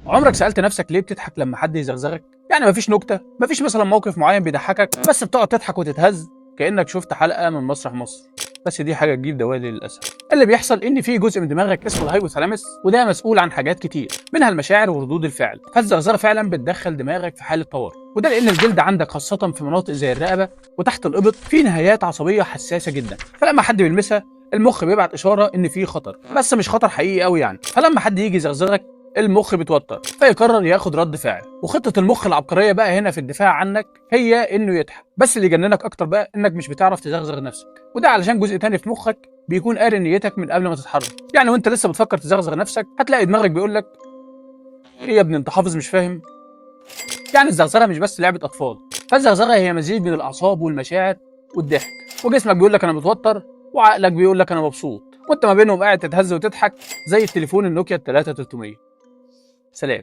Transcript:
عمرك سألت نفسك ليه بتضحك لما حد يزغزغك؟ يعني مفيش نكتة، مفيش مثلا موقف معين بيضحكك، بس بتقعد تضحك وتتهز كأنك شفت حلقة من مسرح مصر. بس دي حاجة تجيب دوالي للأسف. اللي بيحصل إن في جزء من دماغك اسمه الهايبوثالاموس، وده مسؤول عن حاجات كتير منها المشاعر وردود الفعل، فالزغزغة فعلا بتدخل دماغك في حالة طوارئ، وده لأن الجلد عندك خاصة في مناطق زي الرقبة وتحت الإبط في نهايات عصبية حساسة جدا، فلما حد بيلمسها المخ بيبعت إشارة إن في خطر، بس مش خطر حقيقي قوي يعني. فلما حد يجي يزغزغك المخ بيتوتر فيقرر ياخد رد فعل، وخطة المخ العبقرية بقى هنا في الدفاع عنك هي انه يضحك. بس اللي يجننك اكتر بقى انك مش بتعرف تزغزغ نفسك، وده علشان جزء تاني في مخك بيكون قاري نيتك من قبل ما تتحرك. يعني وانت لسه بتفكر تزغزغ نفسك هتلاقي دماغك بيقول لك ايه يا ابني انت حافظ مش فاهم. يعني الزغزغه مش بس لعبه اطفال، فالزغزغه هي مزيج من الاعصاب والمشاعر والضحك، وجسمك بيقول لك انا متوتر وعقلك بيقول لك انا مبسوط، وانت ما بينهم قاعد تتهز وتضحك زي التليفون النوكيا 3300. سلام.